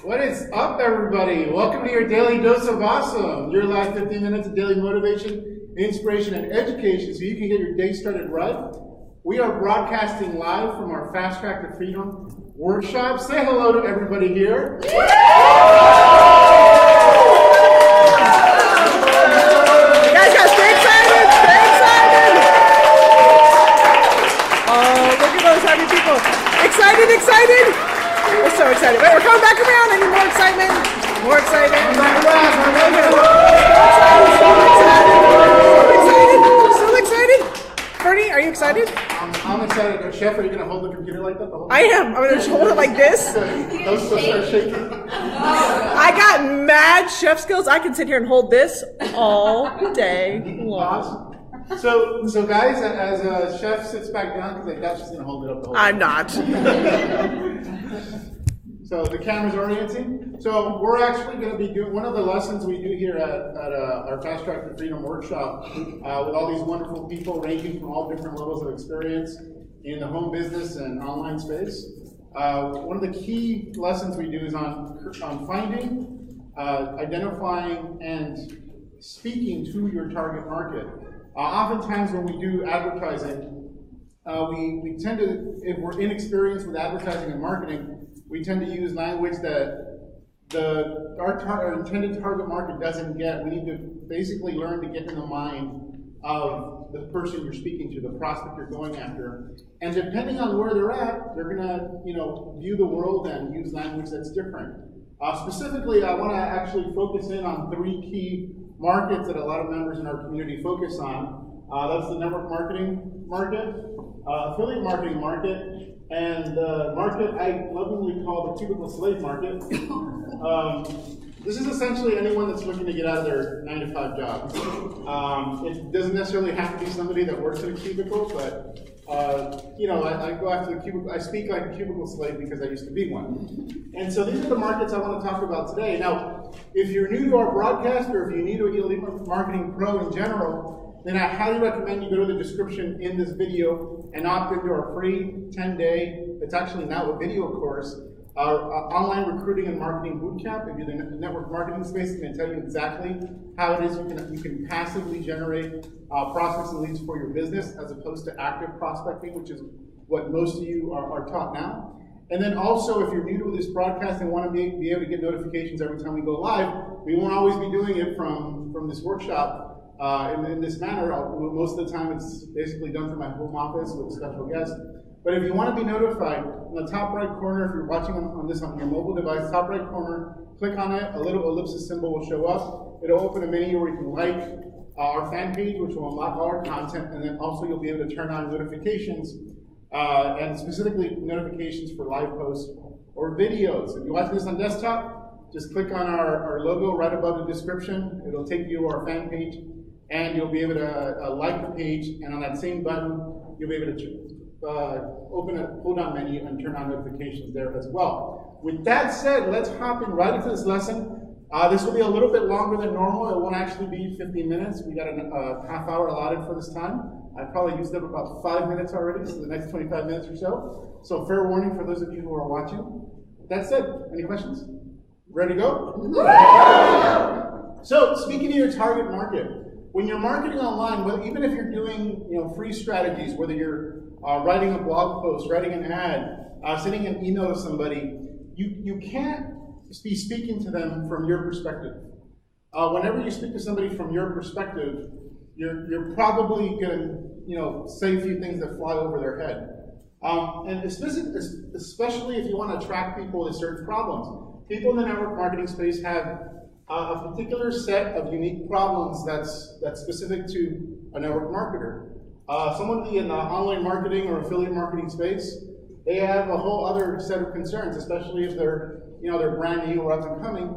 What is up, everybody? Welcome to your daily dose of awesome. Your last 15 minutes of daily motivation, inspiration, and education so you can get your day started right. We are broadcasting live from our Fast Track to Freedom workshop. Say hello to everybody here. Excited? We're so excited. Wait, we're coming back around. I need more excitement. More excitement. So excited. Ferny, are you excited? I'm excited. Chef, are you going to hold the computer like that the whole time? I am. I'm going to hold it like this. Those start shaking. I got mad chef skills. I can sit here and hold this all day long. So guys, as a chef sits back down, because I doubt she's going to hold it up the whole time. I'm not. So the camera's orienting. So we're actually going to be doing one of the lessons we do here at our Fast Track to Freedom workshop with all these wonderful people ranging from all different levels of experience in the home business and online space. One of the key lessons we do is on finding, identifying, and speaking to your target market. Oftentimes when we do advertising, we tend to, if we're inexperienced with advertising and marketing, we tend to use language that our intended target market doesn't get. We need to basically learn to get in the mind of the person you're speaking to, the prospect you're going after. And depending on where they're at, they're gonna, view the world and use language that's different. Specifically, I wanna actually focus in on three key markets that a lot of members in our community focus on. That's the network marketing market, affiliate marketing market, and the market I lovingly call the cubicle slave market. This is essentially anyone that's looking to get out of their 9-to-5 job. It doesn't necessarily have to be somebody that works in a cubicle, but I go after the cubicle. I speak like a cubicle slave because I used to be one. And so these are the markets I want to talk about today. Now, if you're new to our broadcast, or if you're new to Elite Marketing Pro in general, then I highly recommend you go to the description in this video and opt into our free 10-day, it's actually now a video course, our online recruiting and marketing bootcamp. If you're in the network marketing space, I'm going to tell you exactly how it is you can passively generate prospects and leads for your business as opposed to active prospecting, which is what most of you are taught now. And then also, if you're new to this broadcast and want to be able to get notifications every time we go live, we won't always be doing it from this workshop in this manner. Most of the time, it's basically done from my home office with a special guest. But if you want to be notified, in the top right corner, if you're watching on your mobile device, top right corner, click on it, a little ellipsis symbol will show up. It'll open a menu where you can like our fan page, which will unlock all our content, and then also you'll be able to turn on notifications, and specifically notifications for live posts or videos. If you're watching this on desktop, just click on our logo right above the description. It'll take you to our fan page, and you'll be able to like the page, and on that same button, you'll be able to open a pull-down menu and turn on notifications there as well. With that said, let's hop in right into this lesson. This will be a little bit longer than normal. It won't actually be 15 minutes. We got a half hour allotted for this time. I probably used up about 5 minutes already, so the next 25 minutes or so. So fair warning for those of you who are watching. With that said, any questions? Ready to go? So speaking of your target market, when you're marketing online, even if you're doing free strategies, whether you're writing a blog post, writing an ad, sending an email to somebody, you can't be speaking to them from your perspective. Whenever you speak to somebody from your perspective, you're probably going to say a few things that fly over their head. And especially if you want to attract people with certain problems. People in the network marketing space have a particular set of unique problems that's specific to a network marketer. Someone in the online marketing or affiliate marketing space, they have a whole other set of concerns, especially if they're brand new or up and coming.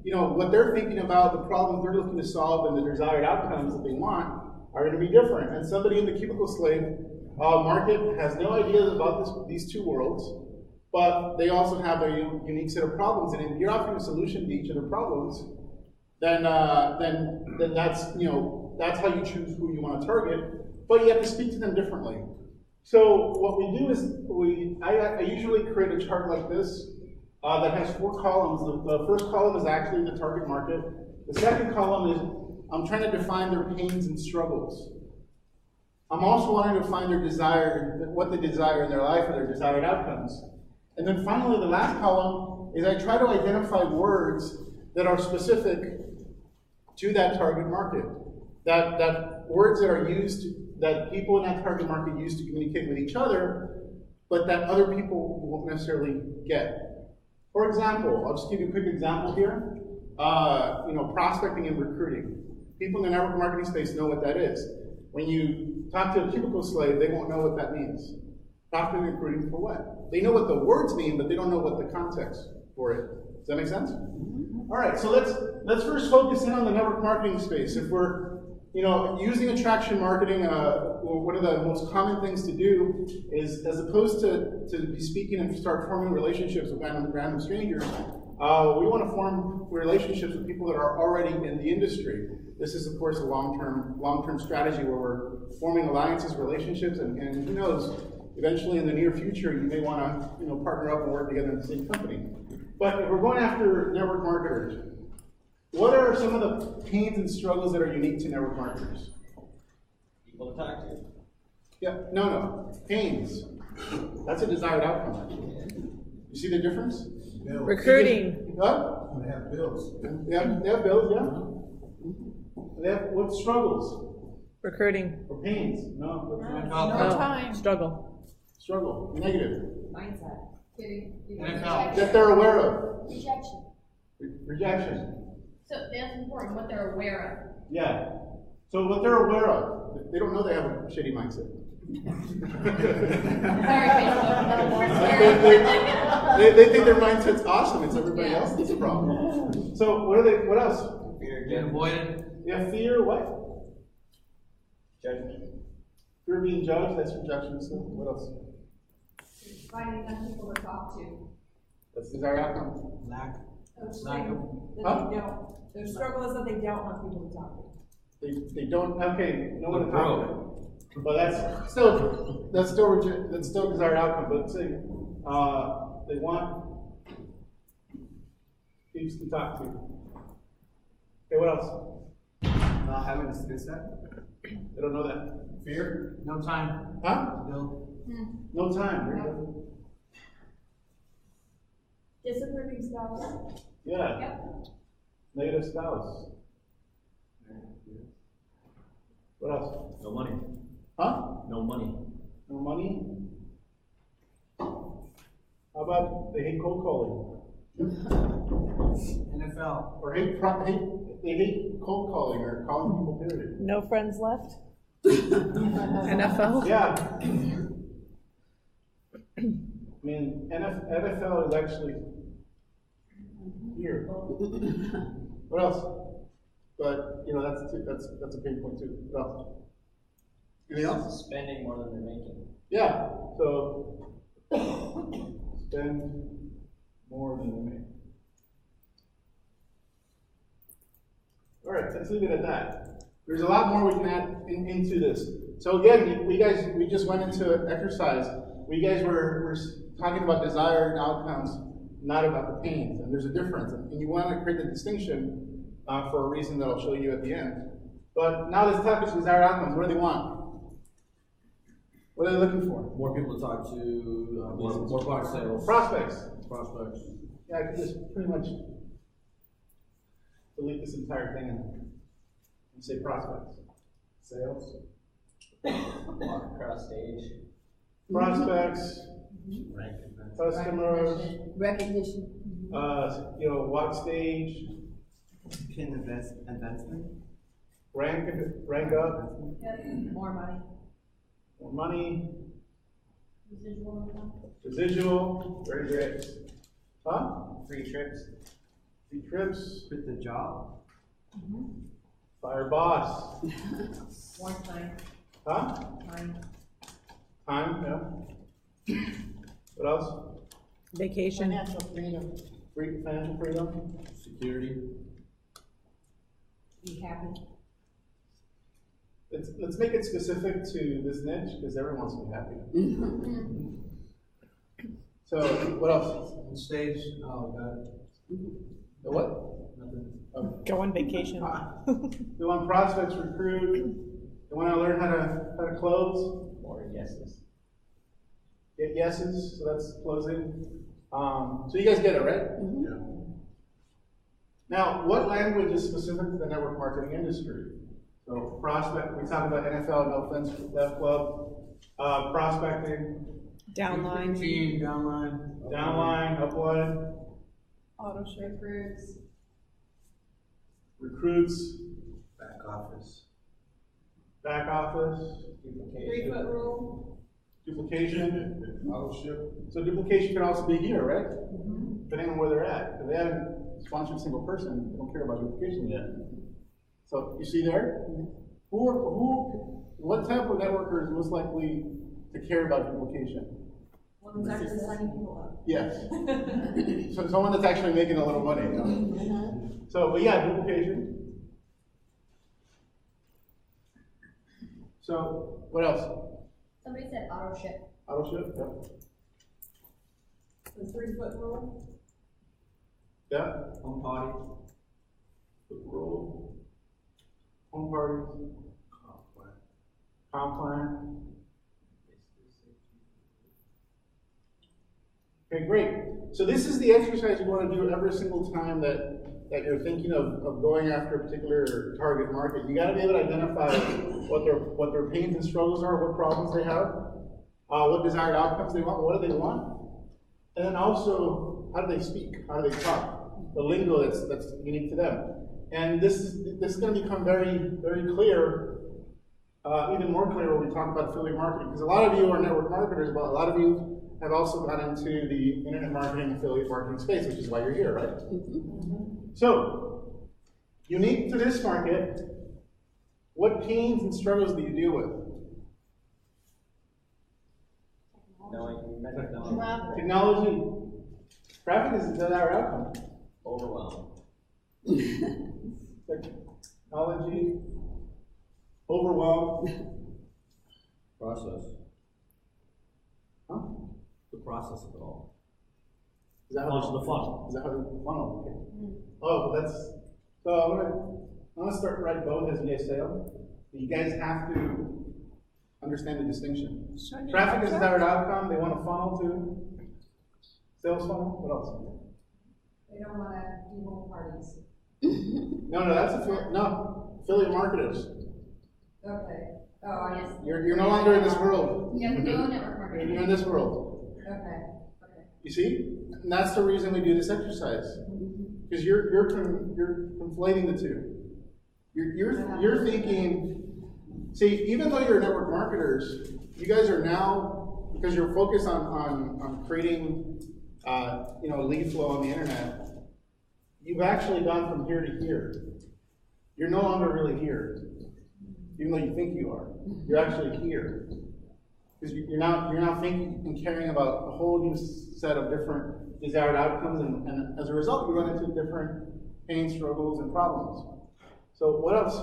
What they're thinking about, the problems they're looking to solve, and the desired outcomes that they want are going to be different. And somebody in the cubicle slave market has no ideas about these two worlds, but they also have a unique set of problems. And if you're offering a solution to each of the problems, then that's how you choose who you want to target. But you have to speak to them differently. So what we do is I usually create a chart like this that has 4 columns. The first column is actually the target market. The second column is I'm trying to define their pains and struggles. I'm also wanting to find their desire, what they desire in their life or their desired outcomes. And then finally, the last column is I try to identify words that are specific to that target market. That words that are used, that people in that target market use to communicate with each other, but that other people won't necessarily get. For example, I'll just give you a quick example here. Prospecting and recruiting. People in the network marketing space know what that is. When you talk to a cubicle slave, they won't know what that means. Prospecting and recruiting for what? They know what the words mean, but they don't know what the context for it. Does that make sense? All right, so let's first focus in on the network marketing space. If we're using attraction marketing, one of the most common things to do is, as opposed to be speaking and start forming relationships with random strangers, we want to form relationships with people that are already in the industry. This is, of course, a long-term strategy where we're forming alliances, relationships, and who knows, eventually in the near future, you may want to partner up and work together in the same company. But if we're going after network marketers, what are some of the pains and struggles that are unique to network marketers? People to talk to. Yeah, no. Pains. That's a desired outcome. You see the difference? Bills. Recruiting. What? They have bills. They have bills, yeah. They have what struggles? Recruiting. Or pains? No. No time. Struggle. Struggle. Negative. Mindset. That they're aware of. Rejection. Rejection. So that's important, what they're aware Yeah. So what they're aware of, they don't know they have a shitty mindset. They think their mindset's awesome. It's everybody else that's a problem. So what else? Fear of getting avoided. Yeah, fear what? Judgment. Fear of being judged, that's rejection. So what else? Finding enough people to talk to. That's desired outcome. Lack of. That they don't. Their struggle is that they don't have people to talk to. They don't, okay, no one to talk to. But that's still desired outcome. But say they want people to talk to. Okay, what else? Not having a skill set. They don't know that. Fear. No time. Huh? Bill. No time. Very good. Disapproving spouse. Yeah. Yep. Negative spouse. What else? No money. Huh? No money. No money? How about they hate cold calling? NFL. Or they hate cold calling or calling people, period. No friends left. NFL. Yeah. I mean, NFL is actually here. What else? But that's a pain point too. What else? Anything else? Spending more than they're making. Yeah. So spend more than they make. All right, let's leave it at that. There's a lot more we can add into this. So again, we just went into an exercise. We guys were talking about desired outcomes, not about the pains. And there's a difference. And you want to create the distinction for a reason that I'll show you at the end. But now let's talk about desired outcomes. What do they want? What are they looking for? More people to talk to, more product sales. Prospects. Prospects. Yeah, I could just pretty much delete this entire thing and say prospects. Sales. Walk across stage. Prospects. Customers. Recognition. Walk stage. Can advancement. Rank up. More money. More money. Residual income. Residual. Very great. Huh? Free trips. Free trips. Quit the job. Fire boss. More time. Huh? Time. Time, yeah. What else? Vacation. Financial freedom. Financial freedom. Security. Be happy. let's make it specific to this niche, because everyone wants to be happy. So, what else? On stage, oh, God. The what? Nothing. Go on vacation. They want prospects, recruit. They want to learn how to close. More yeses. Get yeses, so that's closing. So you guys get it, right? Yeah. Now, what language is specific to the network marketing industry? So prospect, we talk about NFL, no offense, left club, prospecting, Downline. Team, downline. downline, upline, Auto ship routes. recruits, Back office. back office, 3-foot rule. duplication. Auto-ship. So duplication can also be here, right? Depending on where they're at. If they haven't sponsored a single person, they don't care about duplication yet. So you see there? What type of networker is most likely to care about duplication? One who's actually signing people up. Yes. So someone that's actually making a little money. You know? So, but yeah, duplication. So, what else? Somebody said auto ship. Auto ship? Yeah. The 3-foot rule. Yeah. Home party. Rule. Home parties. Comp plan. Okay, great. So this is the exercise you want to do every single time that you're thinking of going after a particular target market. You got to be able to identify what their pains and struggles are, what problems they have, what desired outcomes they want, what do they want, and then also how do they speak, how do they talk, the lingo that's unique to them. And this is going to become very, very clear, even more clear when we talk about affiliate marketing, because a lot of you are network marketers, but a lot of you have also got into the internet marketing, affiliate marketing space, which is why you're here, right? So, unique to this market, what pains and struggles do you deal with? Technology. Traffic is our outcome. Overwhelm. Technology. Overwhelm. Process. Huh? The process of it all. Is that Launch the funnel. Is that how the funnel? Okay. Oh, well, that's so. I'm gonna start right both as you guys say them. You guys have to understand the distinction. Traffic is desired outcome. They want a funnel to sales funnel. What else? They don't want to do home parties. No, that's affiliate marketers. Okay. Oh, yes. You're no longer in this world. Yeah, we do network marketing. You're in this world. Okay. Okay. You see, and that's the reason we do this exercise, because you're conflating the two. You're thinking. See, even though you're network marketers, you guys are now, because you're focused on creating, lead flow on the internet. You've actually gone from here to here. You're no longer really here, even though you think you are. You're actually here. Because you're now thinking and caring about a whole new set of different desired outcomes, and as a result, you run into different pain, struggles, and problems. So what else?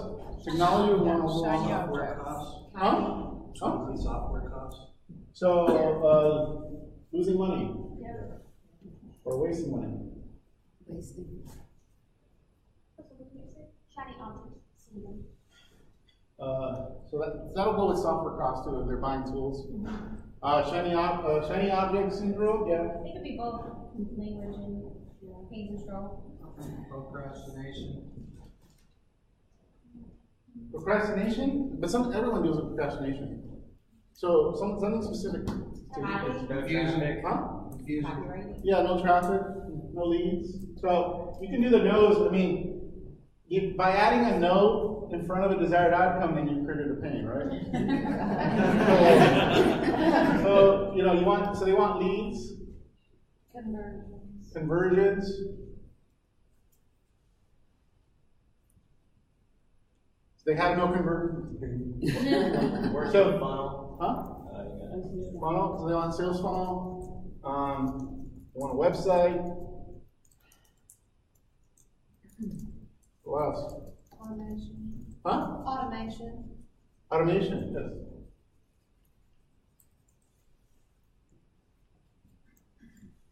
Technology will want to Software costs. Software costs. So losing money or wasting money. Shiny objects syndrome. So that'll go with software costs too if they're buying tools. Shiny object syndrome, yeah. It could be both language and pain control. Procrastination. Procrastination, but everyone deals with procrastination. So something specific. Confusion. Huh? Confusion. Yeah, no traffic, no leads. So you can do the no's. I mean, by adding a no in front of a desired outcome, then you've created a pain, right? so they want leads, conversions. They have no conversions. So funnel. Huh? Funnel. So they want sales funnel. They want a website. What else? Automation. Huh? Automation. Automation, yes.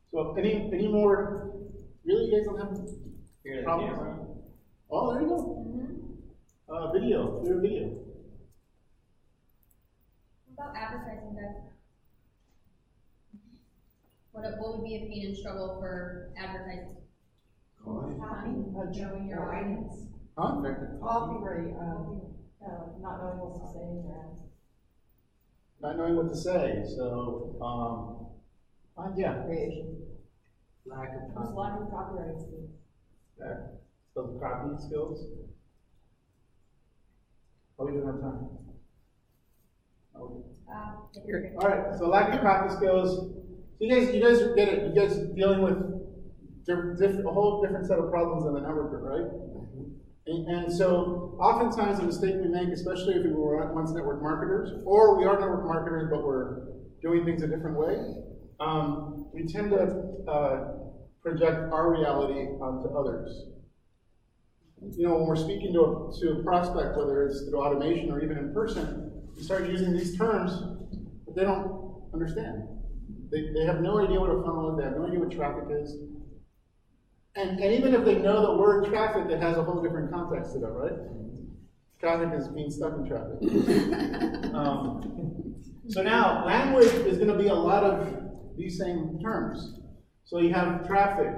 So any more, really, you guys don't have problems? Oh, there you go. Video, do a video. What about advertising, guys? What would be a pain and struggle for advertising? Showing your audience. Huh? Copyright, not knowing what to say in your ads. Not knowing what to say, so, yeah. Creation. Lack of There's a lot of copyright skills. Yeah. So copying skills. Oh, we don't have time. Oh. All right, so lack of copy skills. So you guys get it. You guys dealing with a whole different set of problems than the networker, right? And so oftentimes the mistake we make, especially if we were once network marketers, or we are network marketers but we're doing things a different way, we tend to project our reality onto others. You know, when we're speaking to a prospect, whether it's through automation or even in person, we start using these terms, but they don't understand. They have no idea what a funnel is, they have no idea what traffic is. And even if they know the word traffic, it has a whole different context to that, right? Traffic is being stuck in traffic. So now, language is going to be a lot of these same terms. So you have traffic,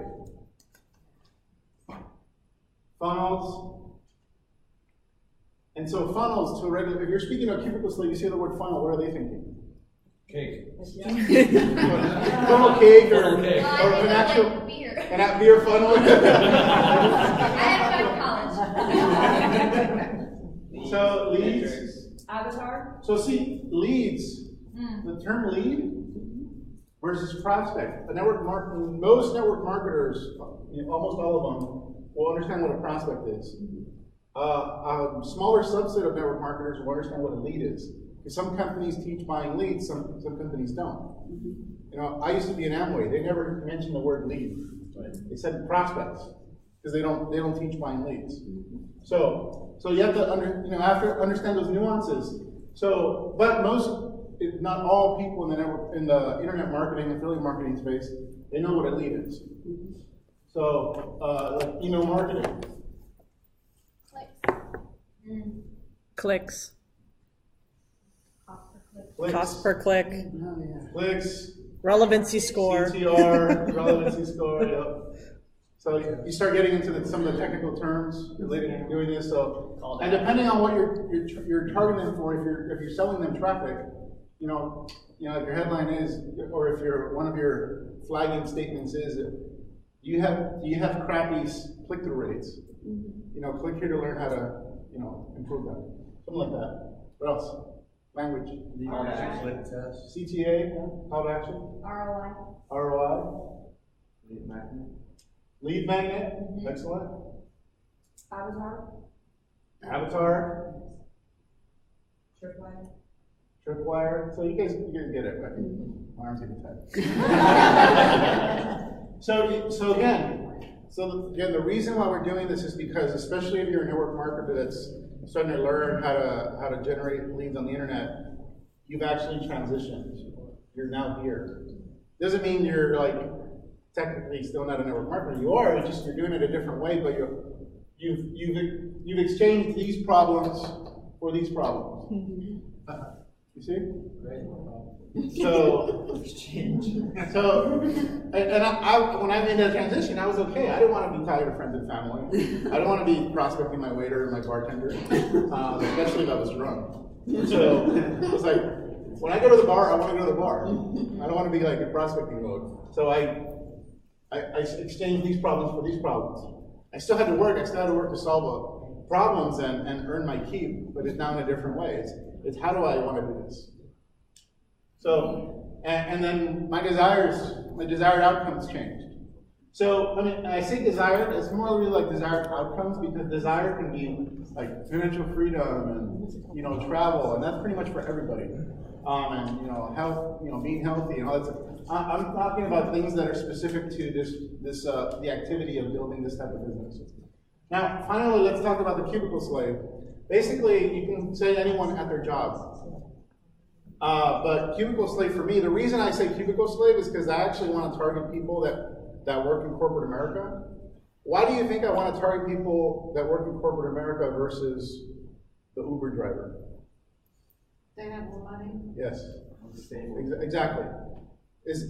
funnels, and so funnels to a regular, if you're speaking to a cubicle slave, you say the word funnel, what are they thinking? Cake. Funnel cake or Funnel cake. an actual Like beer. an beer funnel. I had to go to college. So leads. Avatar? So see, leads. The term lead versus prospect. Most network marketers, almost all of them, will understand what a prospect is. A smaller subset of network marketers will understand what a lead is. Because some companies teach buying leads, some companies don't. You know, I used to be in Amway. They never mentioned the word lead. Right? They said prospects because they don't teach buying leads. So you have to understand those nuances. So, but most, if not all people in the internet marketing, affiliate marketing space, they know what a lead is. So, like email marketing. Clicks. Clicks. Cost per click. Clicks. Relevancy score. CTR, relevancy score, yep. So you start getting into some of the technical terms related to doing this. So, and depending on what you're targeting them for, if you're selling them traffic, you know, if your headline is, or if one of your flagging statements is, do you have crappy click-through rates? You know, click here to learn how to, improve them. Something like that. What else? Language. Call to action test. CTA, call to action. ROI. ROI. Lead magnet. Lead magnet, excellent. Avatar? Avatar, Tripwire? tripwire. So you guys get it, right? My arms getting tight. So again, the reason why we're doing this is because, especially if you're a network marketer that's starting to learn how to generate leads on the internet, you've actually transitioned. You're now here. Doesn't mean you're like technically still not a network marketer. You are. It's just you're doing it a different way. But you've exchanged these problems for these problems. You see? Great. So when I made that transition, I was okay. I didn't want to be tired of friends and family. I don't want to be prospecting my waiter and my bartender, especially if I was drunk. So it was like, when I go to the bar, I want to go to the bar. I don't want to be like in prospecting mode. So I exchanged these problems for these problems. I still had to work. I still had to work to solve problems and earn my keep, but it's now in a different way. It's how do I want to do this? So, and then my desired outcomes changed. So, I mean, I say desired, it's more really like desired outcomes because desire can be like financial freedom and, travel, and that's pretty much for everybody. And, health, being healthy and all that stuff. I'm talking about things that are specific to the activity of building this type of business. Now, finally, let's talk about the cubicle slave. Basically, you can say anyone at their job. But cubicle slave for me, the reason I say cubicle slave is because I actually want to target people that work in corporate America. Why do you think I want to target people that work in corporate America versus the Uber driver? They have more money? Yes, exactly.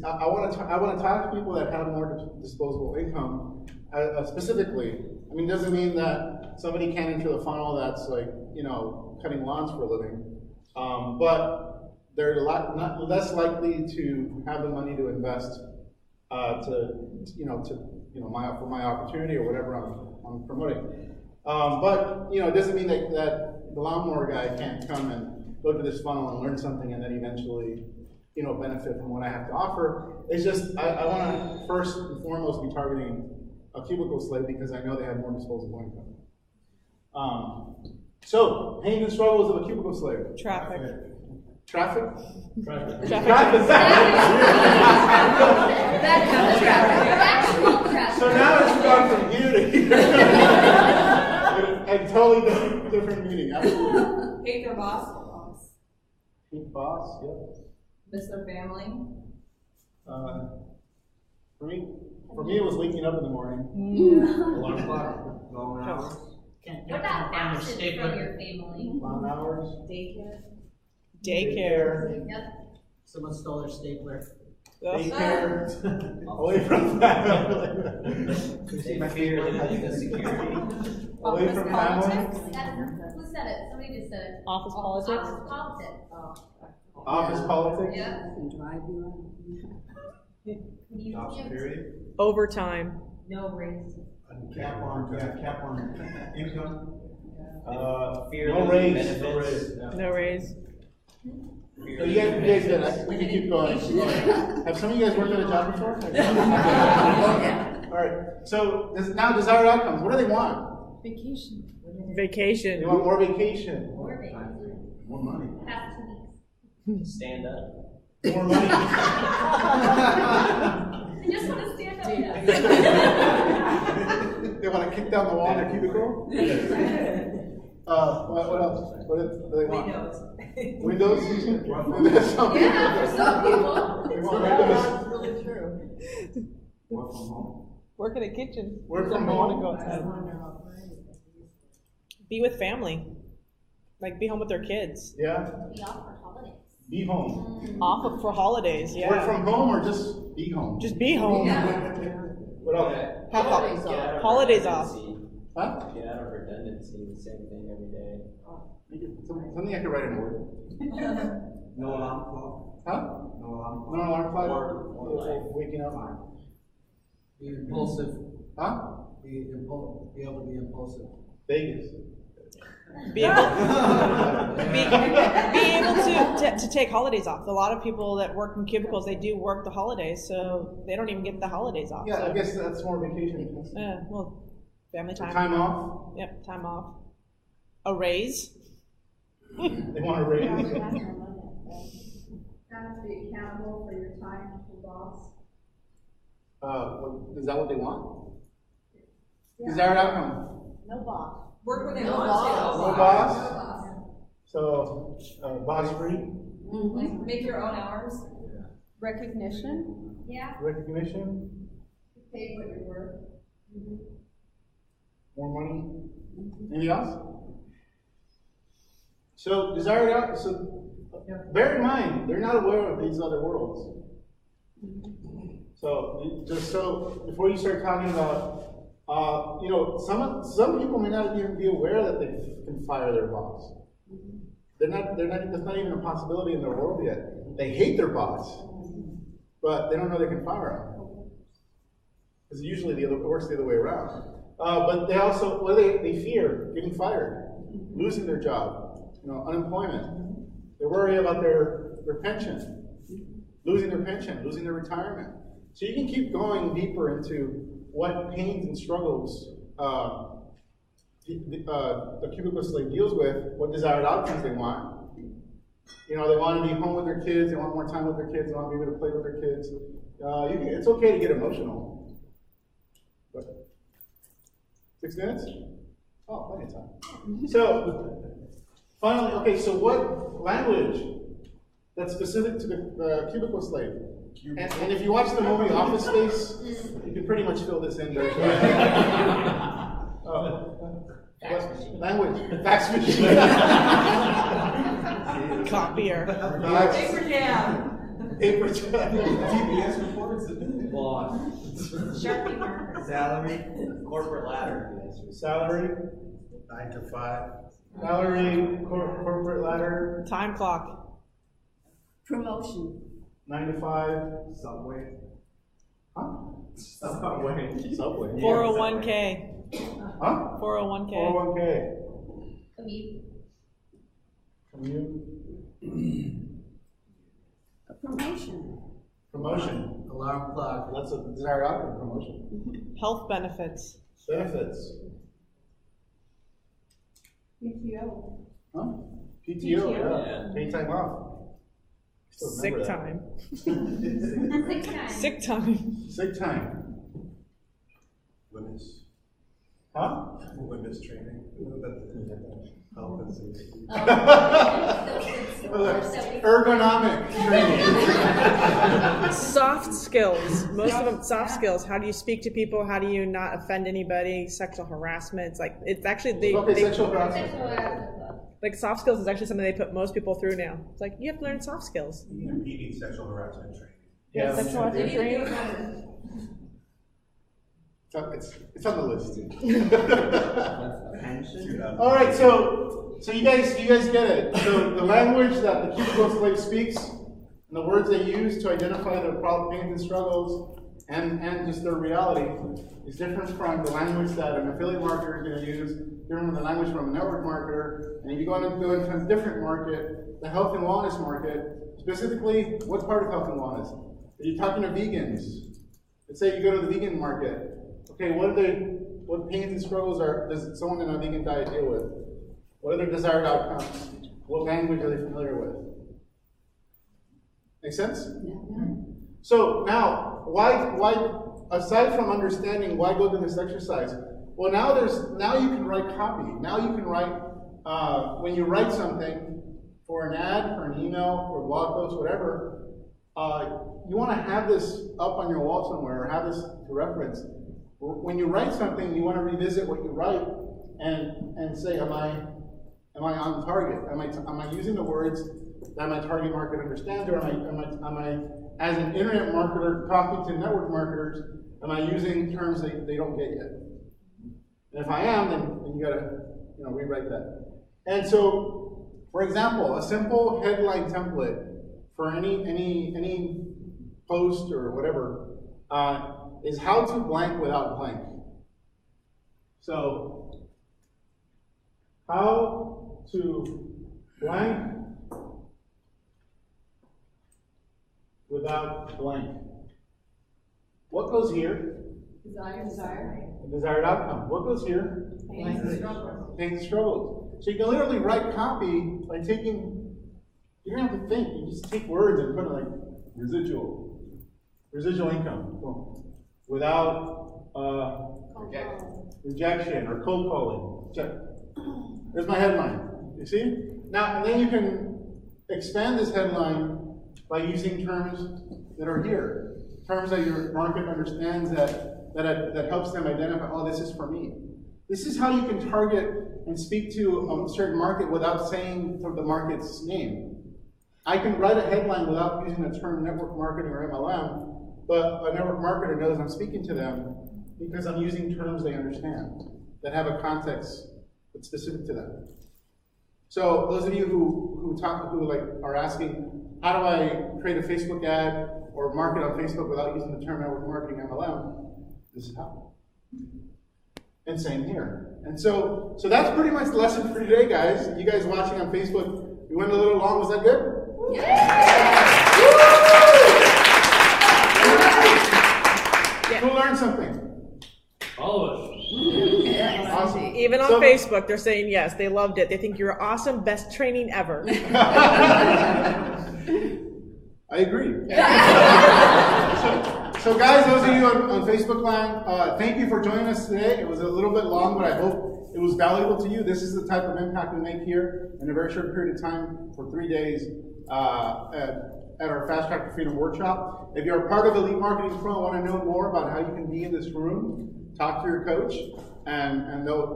I want to target people that have more disposable income. Specifically, I mean, doesn't mean that somebody can't enter the funnel that's like, you know, cutting lawns for a living, but they're less likely to have the money to invest for my opportunity or whatever I'm promoting. But you know, it doesn't mean that the lawnmower guy can't come and go to this funnel and learn something and then eventually, you know, benefit from what I have to offer. It's just I want to first and foremost be targeting a cubicle slave because I know they have more disposable income. So, pains and struggles of a cubicle slave. Traffic. Traffic? Traffic. That kind of traffic. Actual traffic. So now it's gone from here to here. And totally different meaning, absolutely. Hate their boss. Hate boss, yep. Miss their family. For me, it was waking up in the morning. Alarm clock, long hours. What about absence from your family? Long hours. Daycare. Yep. Someone stole their stapler. Daycare. Away from family. Away from family. Who said it? Somebody just said it. Office politics. Office politics. Office politics. Yeah. Job security. Overtime. No raise. Cap on income. No raise. No raise. So you guys did. We can keep going. Have some of you guys worked at a job before? All right. So now desired outcomes. What do they want? Vacation. They want more vacation. More vacation. More money. Past 2 weeks. Stand up. More money. I just want to stand up. They want to kick down the wall in their cubicle? What else? What do they want? Windows? Yeah, for some people. They want windows. Really true. Work from home. Work in a kitchen. Work from Don't wanna home. go outside. Be with family. Like, be home with their kids. Yeah. Be off for holidays. Be home. Off for holidays, yeah. Work from home or just be home? Just be home. What else? Have holidays off. Huh? Get out of redundancy, the same thing every day. Something I could write in a word. No alarm clock. Huh? No alarm clock. No alarm clock? Or Waking up. Be impulsive. Huh? Be able to be impulsive. Vegas. Be able, be able to take holidays off. A lot of people that work in cubicles, they do work the holidays, so they don't even get the holidays off. Yeah, so. I guess that's more vacation. Yeah, well, family time. Time off. Yep, time off. A raise. They want to raise. Kind of be accountable for your time to the boss. Is that what they want? Desired outcome. No boss. Work when they No want boss. to. No boss? No boss. So, boss free, Make your own hours. Recognition. Yeah. recognition, Pay what you're worth. more money. Anything else? So, desired out. So, bear in mind, they're not aware of these other worlds. So, just so before you start talking about, you know, some people may not even be aware that they can fire their boss. That's not even a possibility in their world yet. They hate their boss, but they don't know they can fire him. Because usually it works the other way around. But they also, they fear getting fired, losing their job, you know, unemployment. They worry about their pension, losing their pension, losing their retirement. So you can keep going deeper into what pains and struggles the cubicle slave deals with, what desired outcomes they want. You know, they want to be home with their kids, they want more time with their kids, they want to be able to play with their kids. It's okay to get emotional. But 6 minutes? Oh, plenty of time. So, finally, okay, so what language that's specific to the cubicle slave? And if you watch the movie Office Space, you can pretty much fill this in very quickly. Language. Fax machine. Copier. Paper jam. Paper jam. TBS reports. Boss. Sharpie marker. Salary. Corporate ladder. Salary. 9 to 5. Salary, corporate ladder, Time clock. Promotion. 9 to 5. Subway. Huh? Subway. Subway. 401k. Huh? 401k. 401k. Commute. Commute. A promotion. Promotion. Alarm clock. That's a desired outcome, promotion. Health benefits. Benefits. PTO. Huh? PTO, PTO. yeah. Paid time off. Still Sick remember time. Sick time. Sick time. that. Sick time. Women's. Huh? Women's training. Health and safety. Ergonomic training. Soft skills. Most of them, soft skills. How do you speak to people? How do you not offend anybody? Sexual harassment. It's like, it's actually, Okay, sexual harassment. like soft skills is actually something they put most people through now. It's like, you have to learn soft skills. PD sexual harassment training. Yeah. Sexual harassment training. It's on the list. Pension. All right, so you guys get it. So the language that the cubicle slave speaks, and the words they use to identify their pains and struggles, and just their reality, is different from the language that an affiliate marketer is going to use, different from the language from a network marketer. And if you go into a different market, the health and wellness market, specifically, what part of health and wellness? Are you talking to vegans? Let's say you go to the vegan market. Okay, what pains and struggles does someone in a vegan diet deal with? What are their desired outcomes? What language are they familiar with? Make sense? So now, why aside from understanding why go through this exercise? Well, now you can write copy. Now you can write when you write something for an ad, for an email, for a blog post, whatever. You want to have this up on your wall somewhere, or have this to reference. When you write something, you want to revisit what you write and say, am I on target? Am I using the words that my target market understands, or am I as an internet marketer talking to network marketers, am I using terms they don't get yet? And if I am, then you gotta rewrite that. And so, for example, a simple headline template for any post or whatever is how to blank without blank. So, how to blank without blank. What goes here? Desire. The desired outcome. What goes here? Pains and struggles. Pains and struggles. So you can literally write copy by taking, you don't have to think, you just take words and put it like residual income. Boom. Without rejection or cold calling. Check. There's my headline. You see? Now, and then you can expand this headline by using terms that are here. Terms that your market understands that helps them identify, oh, this is for me. This is how you can target and speak to a certain market without saying the market's name. I can write a headline without using the term network marketing or MLM, but a network marketer knows I'm speaking to them because I'm using terms they understand that have a context that's specific to them. So those of you who are asking, how do I create a Facebook ad or market on Facebook without using the term network marketing MLM? This is how. And same here. And so that's pretty much the lesson for today, guys. You guys watching on Facebook, we went a little long. Was that good? Yeah. Who learned something? All of us. Awesome. Even on So- Facebook, they're saying yes, they loved it. They think you're awesome, best training ever. I agree. So guys, those of you on Facebook Land, thank you for joining us today. It was a little bit long, but I hope it was valuable to you. This is the type of impact we make here in a very short period of time for 3 days at our Fast Track to Freedom workshop. If you're a part of Elite Marketing Pro and want to know more about how you can be in this room, talk to your coach, and they'll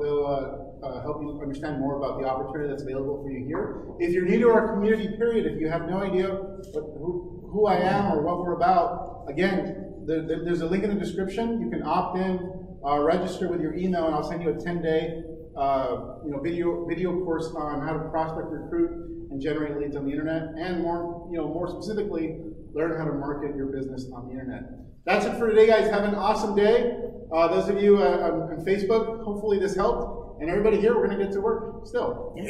help you understand more about the opportunity that's available for you here. If you're new to our community, period, if you have no idea who I am or what we're about, again, there's a link in the description. You can opt in, register with your email, and I'll send you a 10-day video course on how to prospect, recruit, and generate leads on the internet, and more specifically, learn how to market your business on the internet. That's it for today, guys. Have an awesome day. Those of you on Facebook, hopefully this helped. And everybody here, we're going to get to work still. Yes.